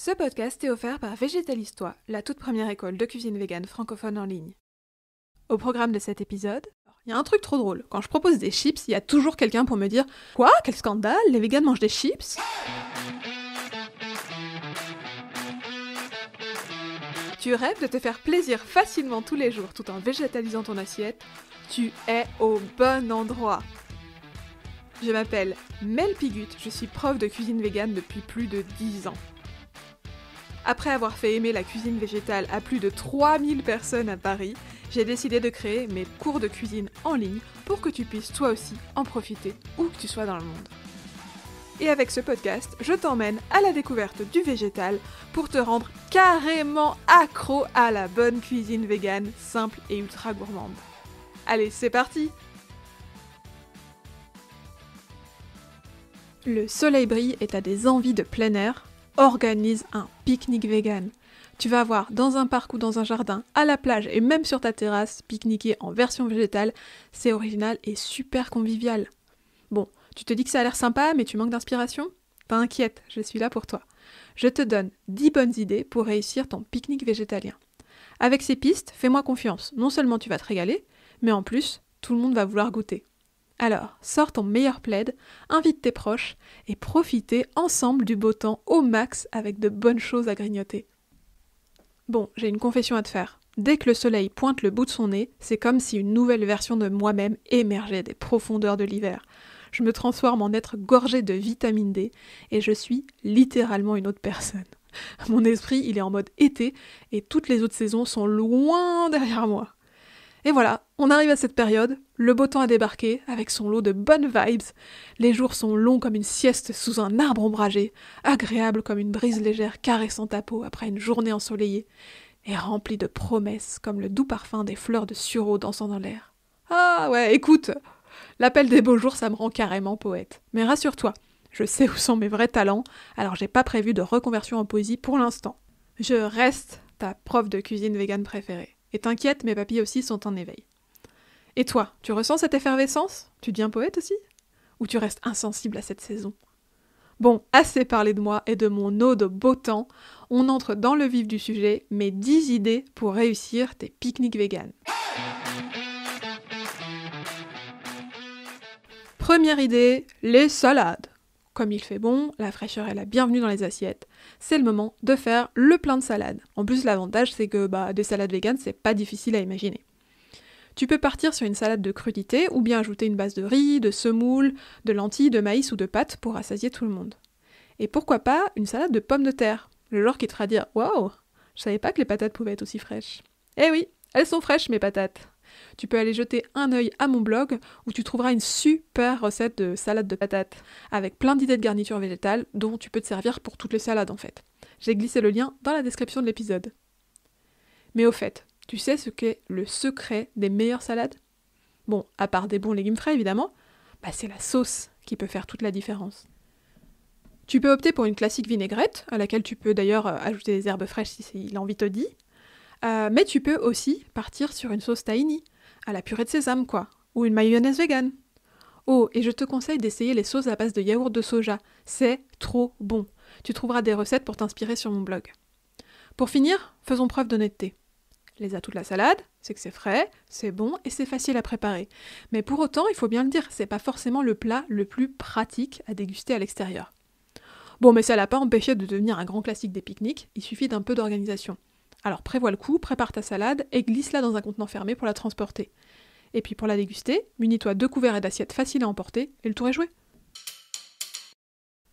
Ce podcast est offert par Végétalise-toi, la toute première école de cuisine végane francophone en ligne. Au programme de cet épisode, il y a un truc trop drôle. Quand je propose des chips, il y a toujours quelqu'un pour me dire « Quoi ? Quel scandale ? Les véganes mangent des chips ?» Tu rêves de te faire plaisir facilement tous les jours tout en végétalisant ton assiette ? Tu es au bon endroit. Je m'appelle Mel Pigut, je suis prof de cuisine végane depuis plus de 10 ans. Après avoir fait aimer la cuisine végétale à plus de 3000 personnes à Paris, j'ai décidé de créer mes cours de cuisine en ligne pour que tu puisses toi aussi en profiter où que tu sois dans le monde. Et avec ce podcast, je t'emmène à la découverte du végétal pour te rendre carrément accro à la bonne cuisine végane, simple et ultra gourmande. Allez, c'est parti! Le soleil brille et t'as des envies de plein air? Organise un pique-nique vegan. Tu vas avoir dans un parc ou dans un jardin, à la plage et même sur ta terrasse, pique-niquer en version végétale, c'est original et super convivial. Bon, tu te dis que ça a l'air sympa, mais tu manques d'inspiration? T'inquiète, je suis là pour toi. Je te donne 10 bonnes idées pour réussir ton pique-nique végétalien. Avec ces pistes, fais-moi confiance. Non seulement tu vas te régaler, mais en plus, tout le monde va vouloir goûter. Alors, sors ton meilleur plaid, invite tes proches et profitez ensemble du beau temps au max avec de bonnes choses à grignoter. Bon, j'ai une confession à te faire. Dès que le soleil pointe le bout de son nez, c'est comme si une nouvelle version de moi-même émergeait des profondeurs de l'hiver. Je me transforme en être gorgé de vitamine D et je suis littéralement une autre personne. Mon esprit, il est en mode été et toutes les autres saisons sont loin derrière moi. Et voilà, on arrive à cette période, le beau temps a débarqué avec son lot de bonnes vibes, les jours sont longs comme une sieste sous un arbre ombragé, agréables comme une brise légère caressant ta peau après une journée ensoleillée, et remplis de promesses comme le doux parfum des fleurs de sureau dansant dans l'air. Ah ouais, écoute, l'appel des beaux jours ça me rend carrément poète. Mais rassure-toi, je sais où sont mes vrais talents, alors j'ai pas prévu de reconversion en poésie pour l'instant. Je reste ta prof de cuisine végane préférée. Et t'inquiète, mes papilles aussi sont en éveil. Et toi, tu ressens cette effervescence? Tu deviens poète aussi? Ou tu restes insensible à cette saison? Bon, assez parlé de moi et de mon ode au beau temps, on entre dans le vif du sujet, mes 10 idées pour réussir tes pique-niques véganes. Première idée, les salades. Comme il fait bon, la fraîcheur est la bienvenue dans les assiettes, c'est le moment de faire le plein de salades. En plus, l'avantage, c'est que des salades véganes, c'est pas difficile à imaginer. Tu peux partir sur une salade de crudités ou bien ajouter une base de riz, de semoule, de lentilles, de maïs ou de pâtes pour rassasier tout le monde. Et pourquoi pas une salade de pommes de terre, le genre qui te fera dire « Waouh, je savais pas que les patates pouvaient être aussi fraîches. » Eh oui, elles sont fraîches mes patates. Tu peux aller jeter un œil à mon blog où tu trouveras une super recette de salade de patates avec plein d'idées de garniture végétale dont tu peux te servir pour toutes les salades en fait. J'ai glissé le lien dans la description de l'épisode. Mais au fait, tu sais ce qu'est le secret des meilleures salades? Bon, à part des bons légumes frais évidemment, c'est la sauce qui peut faire toute la différence. Tu peux opter pour une classique vinaigrette, à laquelle tu peux d'ailleurs ajouter des herbes fraîches si l'envie te dit. Mais tu peux aussi partir sur une sauce tahini, à la purée de sésame quoi, ou une mayonnaise végane. Oh, et je te conseille d'essayer les sauces à base de yaourt de soja, c'est trop bon. Tu trouveras des recettes pour t'inspirer sur mon blog. Pour finir, faisons preuve d'honnêteté. Les atouts de la salade, c'est que c'est frais, c'est bon et c'est facile à préparer. Mais pour autant, il faut bien le dire, c'est pas forcément le plat le plus pratique à déguster à l'extérieur. Bon, mais ça l'a pas empêché de devenir un grand classique des pique-niques, il suffit d'un peu d'organisation. Alors prévois le coup, prépare ta salade et glisse-la dans un contenant fermé pour la transporter. Et puis pour la déguster, munis-toi de couverts et d'assiettes faciles à emporter et le tour est joué.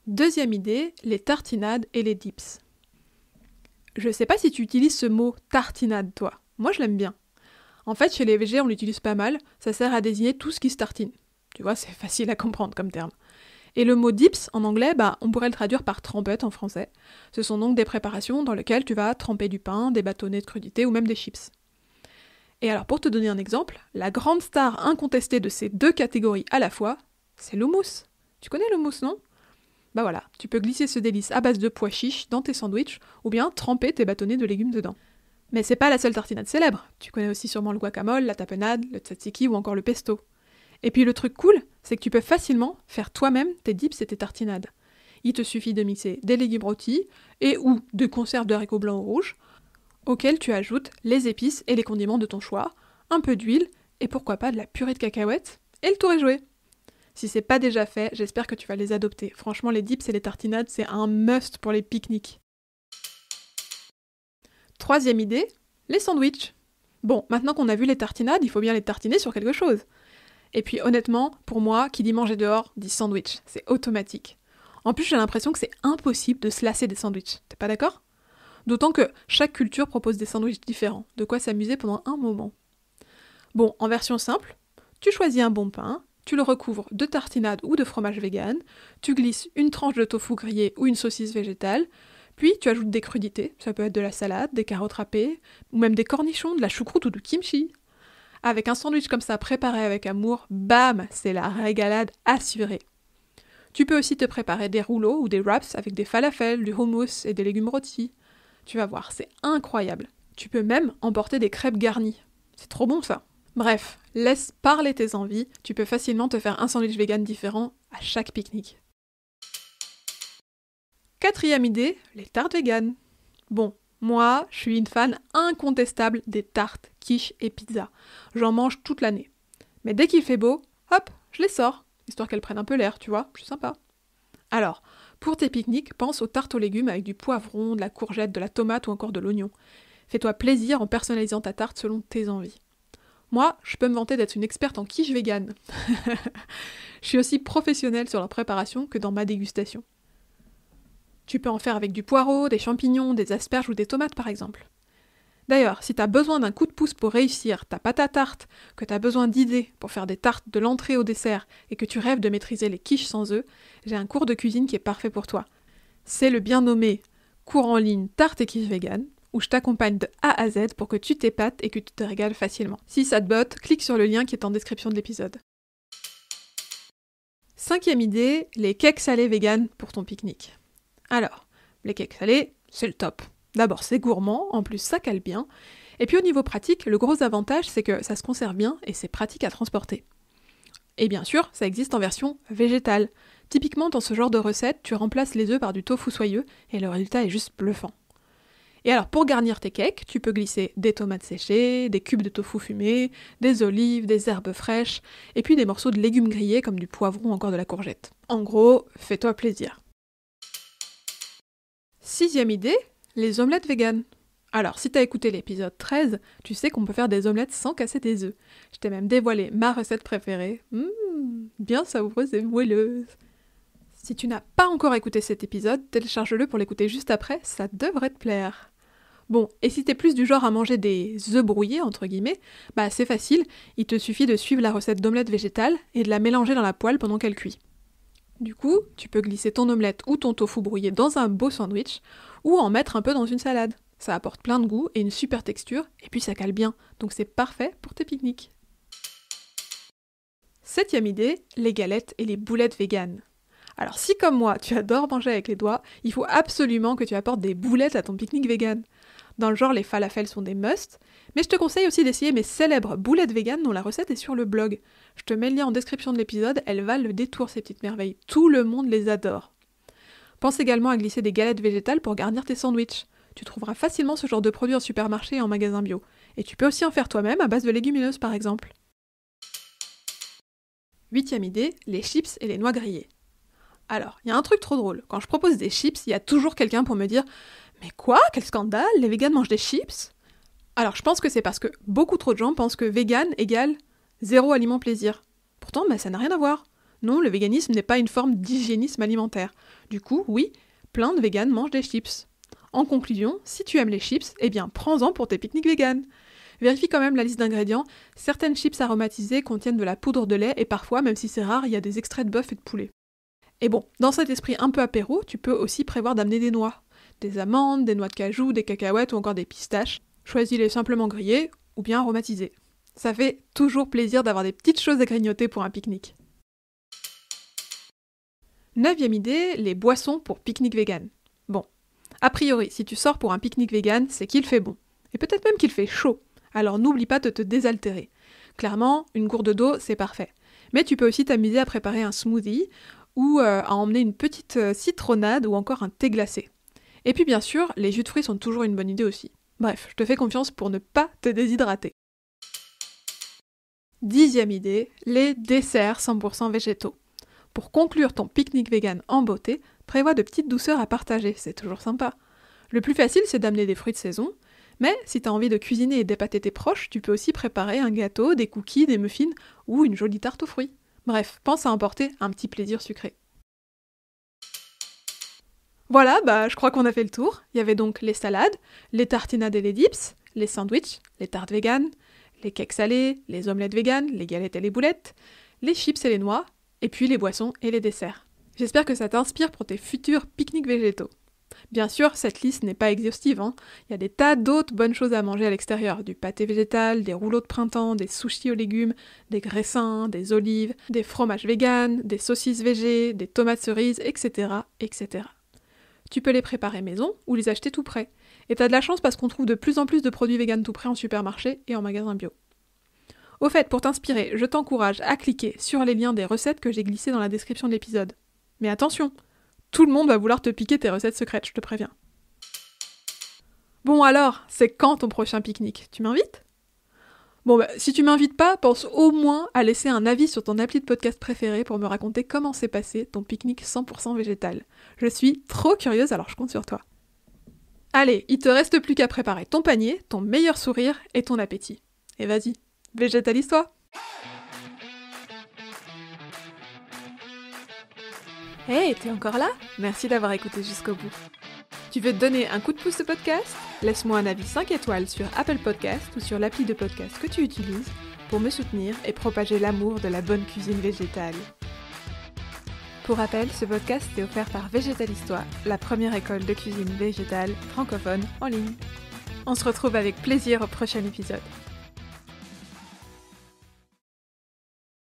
Deuxième idée, les tartinades et les dips. Je sais pas si tu utilises ce mot tartinade toi, moi je l'aime bien. En fait chez les végés on l'utilise pas mal, ça sert à désigner tout ce qui se tartine. Tu vois, c'est facile à comprendre comme terme. Et le mot dips, en anglais, on pourrait le traduire par trempette en français. Ce sont donc des préparations dans lesquelles tu vas tremper du pain, des bâtonnets de crudités ou même des chips. Et alors pour te donner un exemple, la grande star incontestée de ces deux catégories à la fois, c'est l'houmous. Tu connais l'houmous, non? Voilà, tu peux glisser ce délice à base de pois chiches dans tes sandwichs ou bien tremper tes bâtonnets de légumes dedans. Mais c'est pas la seule tartinade célèbre, tu connais aussi sûrement le guacamole, la tapenade, le tzatziki ou encore le pesto. Et puis le truc cool, c'est que tu peux facilement faire toi-même tes dips et tes tartinades. Il te suffit de mixer des légumes rôtis et ou de conserves de haricots blancs ou rouges, auxquels tu ajoutes les épices et les condiments de ton choix, un peu d'huile et pourquoi pas de la purée de cacahuètes, et le tour est joué. Si c'est pas déjà fait, j'espère que tu vas les adopter. Franchement, les dips et les tartinades, c'est un must pour les pique-niques. Troisième idée, les sandwichs. Bon, maintenant qu'on a vu les tartinades, il faut bien les tartiner sur quelque chose. Et puis honnêtement, pour moi, qui dit manger dehors, dit sandwich. C'est automatique. En plus, j'ai l'impression que c'est impossible de se lasser des sandwichs. T'es pas d'accord ? D'autant que chaque culture propose des sandwichs différents, de quoi s'amuser pendant un moment. Bon, en version simple, tu choisis un bon pain, tu le recouvres de tartinade ou de fromage vegan, tu glisses une tranche de tofu grillé ou une saucisse végétale, puis tu ajoutes des crudités, ça peut être de la salade, des carottes râpées, ou même des cornichons, de la choucroute ou du kimchi. Avec un sandwich comme ça préparé avec amour, bam, c'est la régalade assurée. Tu peux aussi te préparer des rouleaux ou des wraps avec des falafels, du hummus et des légumes rôtis. Tu vas voir, c'est incroyable. Tu peux même emporter des crêpes garnies. C'est trop bon ça. Bref, laisse parler tes envies, tu peux facilement te faire un sandwich vegan différent à chaque pique-nique. Quatrième idée, les tartes véganes. Bon, moi, je suis une fan incontestable des tartes, quiches et pizzas. J'en mange toute l'année. Mais dès qu'il fait beau, hop, je les sors, histoire qu'elles prennent un peu l'air, tu vois, c'est sympa. Alors, pour tes pique-niques, pense aux tartes aux légumes avec du poivron, de la courgette, de la tomate ou encore de l'oignon. Fais-toi plaisir en personnalisant ta tarte selon tes envies. Moi, je peux me vanter d'être une experte en quiche végane. Je suis aussi professionnelle sur leur préparation que dans ma dégustation. Tu peux en faire avec du poireau, des champignons, des asperges ou des tomates par exemple. D'ailleurs, si t'as besoin d'un coup de pouce pour réussir ta pâte à tarte, que t'as besoin d'idées pour faire des tartes de l'entrée au dessert et que tu rêves de maîtriser les quiches sans œufs, j'ai un cours de cuisine qui est parfait pour toi. C'est le bien nommé cours en ligne tarte et quiche vegan, où je t'accompagne de A à Z pour que tu t'épates et que tu te régales facilement. Si ça te botte, clique sur le lien qui est en description de l'épisode. Cinquième idée, les cakes salés vegan pour ton pique-nique. Alors, les cakes salés, c'est le top. D'abord, c'est gourmand, en plus ça cale bien. Et puis au niveau pratique, le gros avantage, c'est que ça se conserve bien et c'est pratique à transporter. Et bien sûr, ça existe en version végétale. Typiquement, dans ce genre de recette, tu remplaces les œufs par du tofu soyeux et le résultat est juste bluffant. Et alors, pour garnir tes cakes, tu peux glisser des tomates séchées, des cubes de tofu fumé, des olives, des herbes fraîches, et puis des morceaux de légumes grillés comme du poivron ou encore de la courgette. En gros, fais-toi plaisir. Sixième idée, les omelettes véganes. Alors, si t'as écouté l'épisode 13, tu sais qu'on peut faire des omelettes sans casser des œufs. Je t'ai même dévoilé ma recette préférée. Bien savoureuse et moelleuse. Si tu n'as pas encore écouté cet épisode, télécharge-le pour l'écouter juste après, ça devrait te plaire. Bon, et si t'es plus du genre à manger des œufs brouillés, entre guillemets, bah c'est facile, il te suffit de suivre la recette d'omelette végétale et de la mélanger dans la poêle pendant qu'elle cuit. Du coup, tu peux glisser ton omelette ou ton tofu brouillé dans un beau sandwich, ou en mettre un peu dans une salade. Ça apporte plein de goût et une super texture, et puis ça cale bien, donc c'est parfait pour tes pique-niques. Septième idée, les galettes et les boulettes véganes. Alors si comme moi, tu adores manger avec les doigts, il faut absolument que tu apportes des boulettes à ton pique-nique vegan. Dans le genre, les falafels sont des musts, mais je te conseille aussi d'essayer mes célèbres boulettes véganes dont la recette est sur le blog. Je te mets le lien en description de l'épisode, elles valent le détour ces petites merveilles. Tout le monde les adore. Pense également à glisser des galettes végétales pour garnir tes sandwichs. Tu trouveras facilement ce genre de produits en supermarché et en magasin bio. Et tu peux aussi en faire toi-même à base de légumineuses par exemple. Huitième idée, les chips et les noix grillées. Alors, il y a un truc trop drôle. Quand je propose des chips, il y a toujours quelqu'un pour me dire « Mais quoi ? Quel scandale ? Les végans mangent des chips ?» Alors, je pense que c'est parce que beaucoup trop de gens pensent que vegan égale zéro aliment plaisir. Pourtant, ça n'a rien à voir. Non, le véganisme n'est pas une forme d'hygiénisme alimentaire. Du coup, oui, plein de végans mangent des chips. En conclusion, si tu aimes les chips, eh bien, prends-en pour tes pique-niques véganes. Vérifie quand même la liste d'ingrédients. Certaines chips aromatisées contiennent de la poudre de lait et parfois, même si c'est rare, il y a des extraits de bœuf et de poulet. Et bon, dans cet esprit un peu apéro, tu peux aussi prévoir d'amener des noix. Des amandes, des noix de cajou, des cacahuètes ou encore des pistaches. Choisis-les simplement grillées ou bien aromatisées. Ça fait toujours plaisir d'avoir des petites choses à grignoter pour un pique-nique. Neuvième idée, les boissons pour pique-nique vegan. Bon, a priori, si tu sors pour un pique-nique vegan, c'est qu'il fait bon. Et peut-être même qu'il fait chaud. Alors n'oublie pas de te désaltérer. Clairement, une gourde d'eau, c'est parfait. Mais tu peux aussi t'amuser à préparer un smoothie ou à emmener une petite citronnade ou encore un thé glacé. Et puis bien sûr, les jus de fruits sont toujours une bonne idée aussi. Bref, je te fais confiance pour ne pas te déshydrater. 10e idée, les desserts 100% végétaux. Pour conclure ton pique-nique vegan en beauté, prévois de petites douceurs à partager, c'est toujours sympa. Le plus facile, c'est d'amener des fruits de saison, mais si t'as envie de cuisiner et d'épater tes proches, tu peux aussi préparer un gâteau, des cookies, des muffins ou une jolie tarte aux fruits. Bref, pense à emporter un petit plaisir sucré. Voilà, je crois qu'on a fait le tour. Il y avait donc les salades, les tartinades et les dips, les sandwichs, les tartes véganes, les cakes salés, les omelettes véganes, les galettes et les boulettes, les chips et les noix, et puis les boissons et les desserts. J'espère que ça t'inspire pour tes futurs pique-niques végétaux. Bien sûr, cette liste n'est pas exhaustive, Il y a des tas d'autres bonnes choses à manger à l'extérieur, du pâté végétal, des rouleaux de printemps, des sushis aux légumes, des graissins, des olives, des fromages véganes, des saucisses végé, des tomates cerises, etc., etc. Tu peux les préparer maison ou les acheter tout prêt. Et t'as de la chance parce qu'on trouve de plus en plus de produits véganes tout prêts en supermarché et en magasin bio. Au fait, pour t'inspirer, je t'encourage à cliquer sur les liens des recettes que j'ai glissées dans la description de l'épisode. Mais attention, tout le monde va vouloir te piquer tes recettes secrètes, je te préviens. Bon alors, c'est quand ton prochain pique-nique? Tu m'invites? Si tu m'invites pas, pense au moins à laisser un avis sur ton appli de podcast préféré pour me raconter comment s'est passé ton pique-nique 100% végétal. Je suis trop curieuse, alors je compte sur toi. Allez, il te reste plus qu'à préparer ton panier, ton meilleur sourire et ton appétit. Et vas-y, végétalise-toi! Hey, t'es encore là? Merci d'avoir écouté jusqu'au bout. Tu veux te donner un coup de pouce au podcast? Laisse-moi un avis 5 étoiles sur Apple Podcast ou sur l'appli de podcast que tu utilises pour me soutenir et propager l'amour de la bonne cuisine végétale. Pour rappel, ce podcast est offert par Végétalise-toi, la première école de cuisine végétale francophone en ligne. On se retrouve avec plaisir au prochain épisode.